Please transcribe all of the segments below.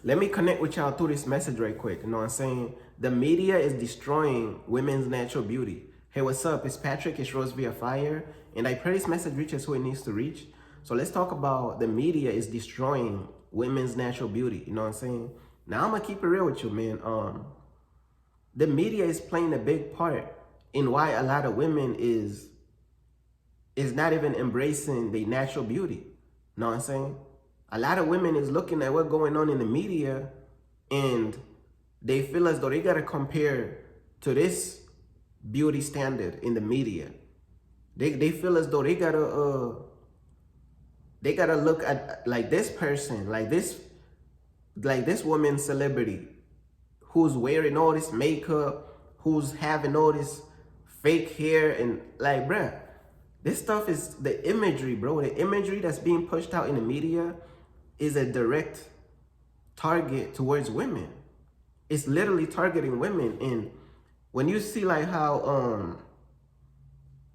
Let me connect with y'all through this message right quick. You know what I'm saying? The media is destroying women's natural beauty. Hey, what's up? It's Patrick. It's Rose via Fire. And I pray this message reaches who it needs to reach. So let's talk about the media is destroying women's natural beauty. You know what I'm saying? Now I'm gonna keep it real with you, man. The media is playing a big part in why a lot of women is not even embracing their natural beauty. You know what I'm saying? A lot of women is looking at what's going on in the media and they feel as though they gotta compare to this beauty standard in the media. They feel as though they gotta look at like this person, like this woman celebrity who's wearing all this makeup, who's having all this fake hair, and like, bruh, this stuff is the imagery, bro. The imagery that's being pushed out in the media is a direct target towards women. It's literally targeting women. And when you see like how,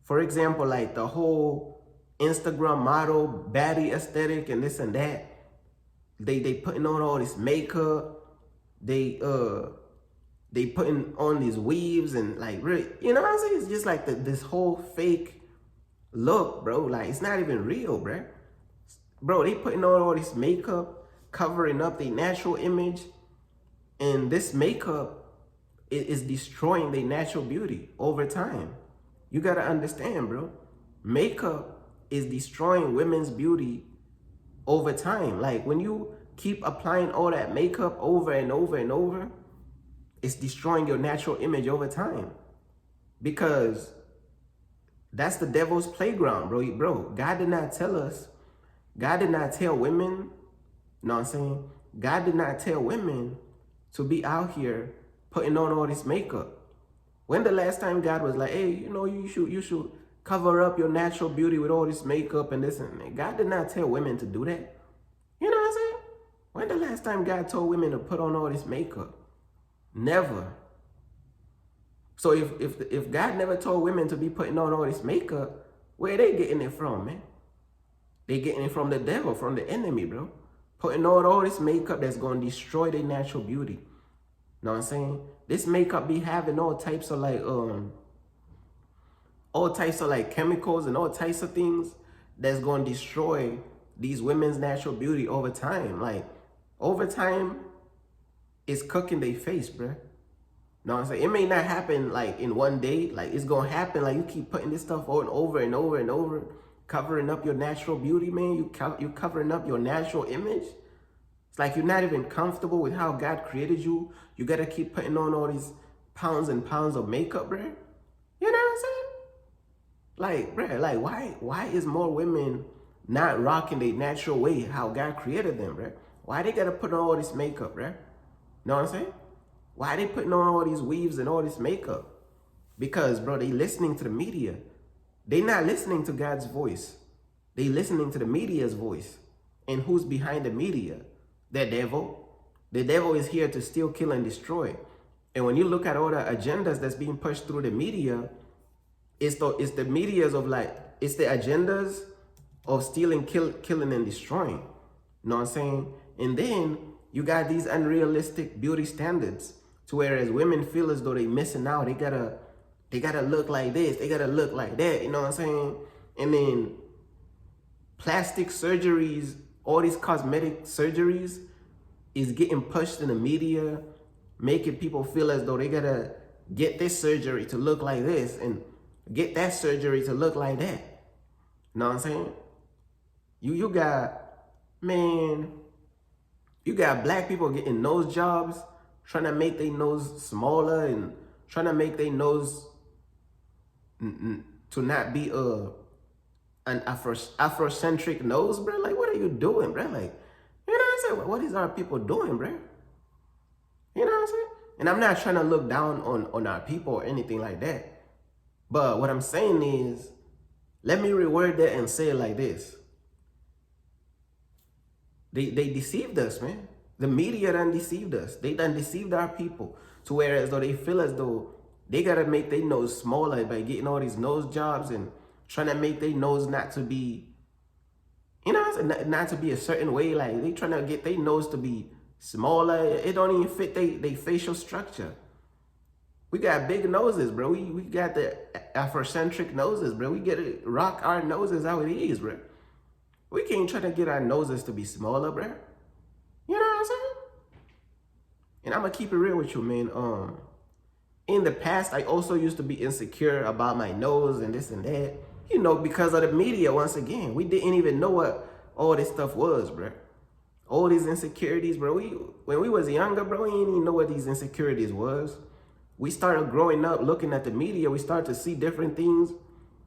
for example, like the whole Instagram model baddie aesthetic and this and that, they putting on all this makeup, they putting on these weaves and like, really, you know what I'm saying? It's just like this whole fake look, bro. Like, it's not even real, bro. Bro, they putting on all this makeup, covering up their natural image, and this makeup is destroying their natural beauty over time. You gotta understand, bro. Makeup is destroying women's beauty over time. Like, when you keep applying all that makeup over and over and over, it's destroying your natural image over time. Because that's the devil's playground, bro. Bro, God did not tell us, God did not tell women, you know what I'm saying? God did not tell women to be out here putting on all this makeup. When the last time God was like, hey, you know, you should cover up your natural beauty with all this makeup and this and that? God did not tell women to do that. You know what I'm saying? When the last time God told women to put on all this makeup? Never. So if God never told women to be putting on all this makeup, where are they getting it from, man? They getting it from the devil, from the enemy, bro. Putting on all this makeup that's going to destroy their natural beauty. Know what I'm saying? This makeup be having all types of chemicals and all types of things that's going to destroy these women's natural beauty over time. Like, over time, it's cooking their face, bro. Know what I'm saying? It may not happen like in one day. Like, it's gonna happen. Like, you keep putting this stuff on over and over and over, covering up your natural beauty, man. You covering up your natural image. It's like you're not even comfortable with how God created you. You gotta keep putting on all these pounds and pounds of makeup, bro. You know what I'm saying? Like, bro, like, why is more women not rocking their natural way, how God created them, bro? Why they gotta put on all this makeup, bro? Know what I'm saying? Why are they putting on all these weaves and all this makeup? Because, bro, they listening to the media. They not listening to God's voice. They listening to the media's voice. And who's behind the media? The devil. The devil is here to steal, kill, and destroy. And when you look at all the agendas that's being pushed through the media, it's the agendas of stealing, killing, and destroying. You know what I'm saying? And then you got these unrealistic beauty standards, to whereas women feel as though they missing out. They gotta look like this. They gotta look like that. You know what I'm saying? And then plastic surgeries, all these cosmetic surgeries is getting pushed in the media, making people feel as though they gotta get this surgery to look like this and get that surgery to look like that. You know what I'm saying? You got, man, you got black people getting nose jobs, trying to make their nose smaller and trying to make their nose to not be an Afrocentric nose, bro. Like, what are you doing, bro? Like, you know what I'm saying? What is our people doing, bro? You know what I'm saying? And I'm not trying to look down on our people or anything like that. But what I'm saying is, let me reword that and say it like this. They deceived us, man. The media done deceived us. They done deceived our people to where as though they feel as though they gotta make their nose smaller by getting all these nose jobs and trying to make their nose not to be, you know, not to be a certain way. Like, they trying to get their nose to be smaller. It don't even fit they facial structure. We got big noses, bro. We got the Afrocentric noses, bro. We get it, rock our noses how it is, bro. We can't try to get our noses to be smaller, bro. You know what I'm saying? And I'm gonna keep it real with you, man. In the past, I also used to be insecure about my nose and this and that. You know, because of the media. Once again, we didn't even know what all this stuff was, bro. All these insecurities, bro. When we was younger, bro, we didn't even know what these insecurities was. We started growing up, looking at the media. We start to see different things.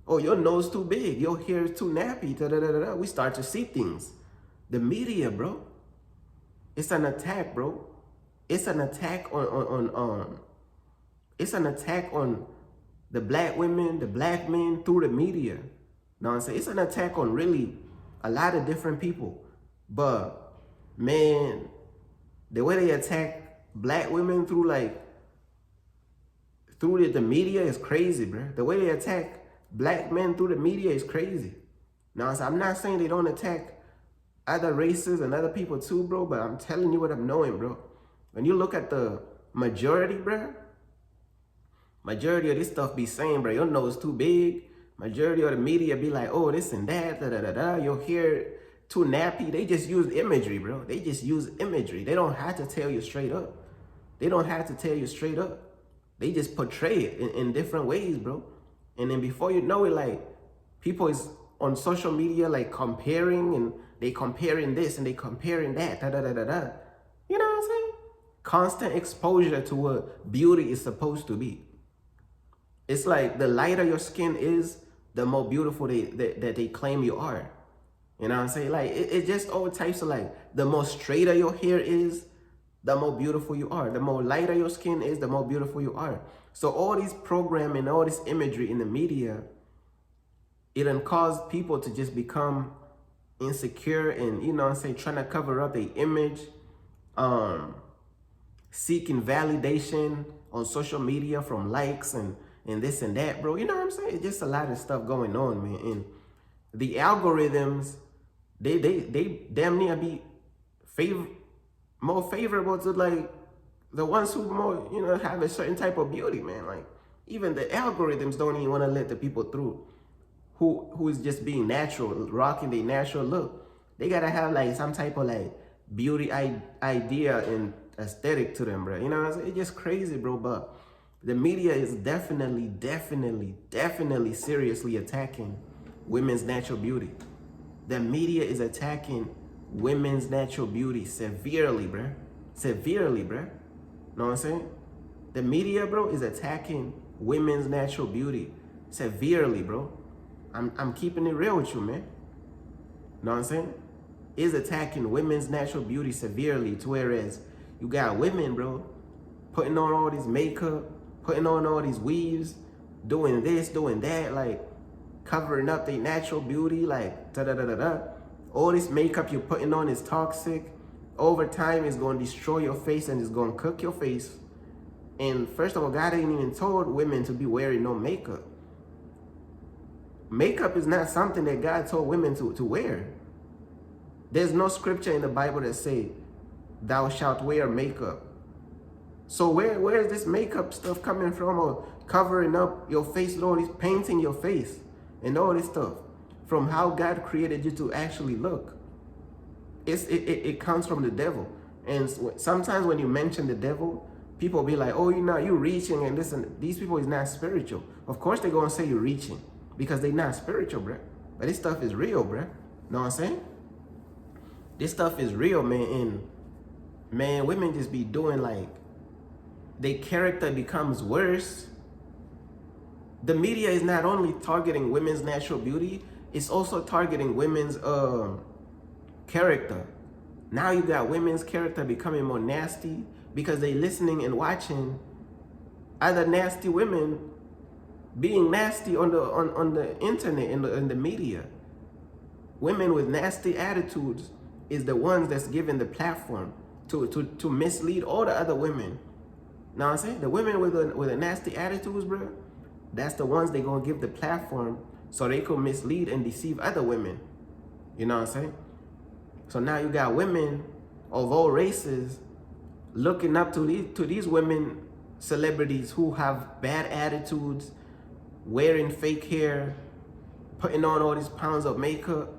Oh, your nose too big. Your hair is too nappy. Da, da, da, da. We start to see things. The media, bro. It's an attack, bro. It's an attack on it's an attack on the black women, the black men through the media. You know what I'm saying? It's an attack on really a lot of different people. But man, the way they attack black women through the media is crazy, bro. The way they attack black men through the media is crazy. Now, I'm not saying they don't attack other races and other people too, bro, but I'm telling you what I'm knowing, bro. When you look at the majority, bro, majority of this stuff be saying, bro, your nose too big. Majority of the media be like, oh, this and that, da da da da. Your hair too nappy. They just use imagery, bro. They just use imagery. They don't have to tell you straight up. They don't have to tell you straight up. They just portray it in different ways, bro. And then before you know it, like, people is on social media, like, comparing, and they comparing this and they comparing that, da da da da da. You know what I'm saying? Constant exposure to what beauty is supposed to be. It's like the lighter your skin is, the more beautiful that they claim you are. You know what I'm saying? Like, it's just all types of, like, the more straighter your hair is, the more beautiful you are. The more lighter your skin is, the more beautiful you are. So all these programming, all this imagery in the media, it can cause people to just become insecure and, you know what I'm saying, trying to cover up their image, seeking validation on social media from likes and this and that, bro. You know what I'm saying? It's just a lot of stuff going on, man. And the algorithms, they damn near be more favorable to, like, the ones who more, you know, have a certain type of beauty, man. Like, even the algorithms don't even want to let the people through who is just being natural, rocking their natural look. They gotta have, like, some type of, like, beauty idea and aesthetic to them, bro. You know what I'm saying? It's just crazy, bro. But the media is definitely seriously attacking women's natural beauty. The media is attacking women's natural beauty severely, bro. Severely, bro. Know what I'm saying? The media, bro, is attacking women's natural beauty severely, bro. I'm keeping it real with you, man. Know what I'm saying? Is attacking women's natural beauty severely, to whereas you got women, bro, putting on all this makeup, putting on all these weaves, doing this, doing that, like covering up their natural beauty, like da-da-da-da-da. All this makeup you're putting on is toxic. Over time, it's going to destroy your face and it's going to cook your face. And first of all, God ain't even told women to be wearing no makeup. Makeup is not something that God told women to wear. There's no scripture in the Bible that say, thou shalt wear makeup. So where is this makeup stuff coming from, or covering up your face, all this painting your face and all this stuff? From how God created you to actually look. It comes from the devil. And sometimes when you mention the devil, people be like, oh, you reaching and this, and these people is not spiritual. Of course they're going to say you're reaching because they're not spiritual, bruh. But this stuff is real, bruh. Know what I'm saying? This stuff is real, man. And man, women just be doing, like, their character becomes worse. The media is not only targeting women's natural beauty, it's also targeting women's character. Now you got women's character becoming more nasty because they listening and watching other nasty women being nasty on the internet, in the media. Women with nasty attitudes is the ones that's given the platform to mislead all the other women. Now I'm saying the women with the nasty attitudes, bro, that's the ones they gonna give the platform so they could mislead and deceive other women. You know what I'm saying? So now you got women of all races looking up to these women celebrities who have bad attitudes, wearing fake hair, putting on all these pounds of makeup,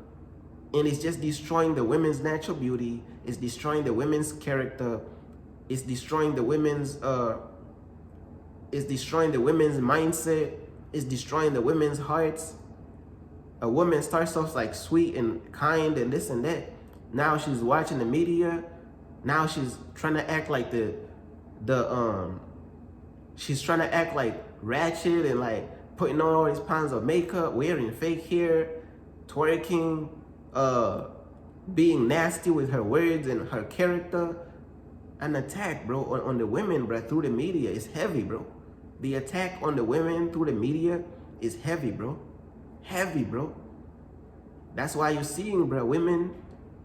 and it's just destroying the women's natural beauty. It's destroying the women's character. It's destroying the women's mindset. It's destroying the women's hearts. A woman starts off like sweet and kind and this and that. Now she's watching the media. Now she's trying to act like she's trying to act like ratchet and like putting on all these pounds of makeup, wearing fake hair, twerking, being nasty with her words and her character. An attack, bro, on the women, bro, through the media is heavy, bro. The attack on the women through the media is heavy, bro. Heavy, bro. That's why you're seeing, bro, women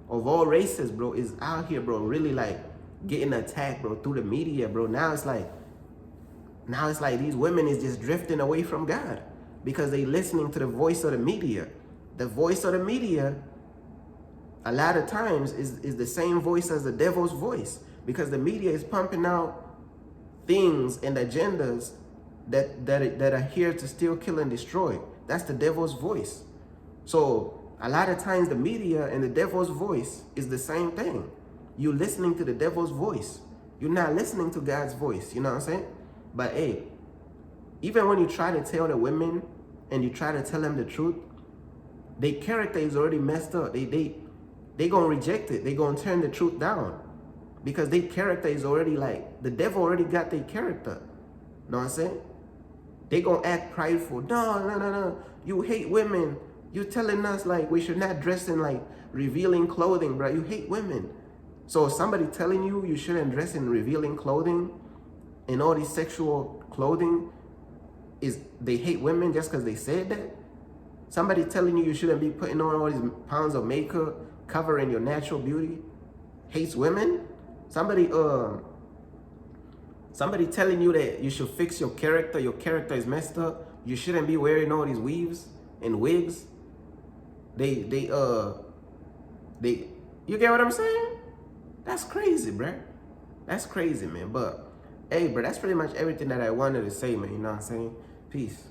of all races, bro, is out here, bro, really like getting attacked, bro, through the media, bro. Now it's like these women is just drifting away from God because they listening to the voice of the media. The voice of the media, a lot of times, is the same voice as the devil's voice, because the media is pumping out things and agendas that are here to steal, kill, and destroy. That's the devil's voice. So a lot of times the media and the devil's voice is the same thing. You're listening to the devil's voice. You're not listening to God's voice. You know what I'm saying? But hey, even when you try to tell the women and you try to tell them the truth, their character is already messed up. They gonna reject it. They gonna turn the truth down because their character is already like, the devil already got their character. Know what I'm saying? They gonna act prideful. No. You hate women. You telling us like we should not dress in like revealing clothing, bro. You hate women. So somebody telling you you shouldn't dress in revealing clothing and all these sexual clothing, is they hate women just because they said that? Somebody telling you you shouldn't be putting on all these pounds of makeup, covering your natural beauty, hates women? Somebody telling you that you should fix your character is messed up, you shouldn't be wearing all these weaves and wigs. You get what I'm saying? That's crazy, bruh. That's crazy, man. But hey, bro, that's pretty much everything that I wanted to say, man. You know what I'm saying? Peace.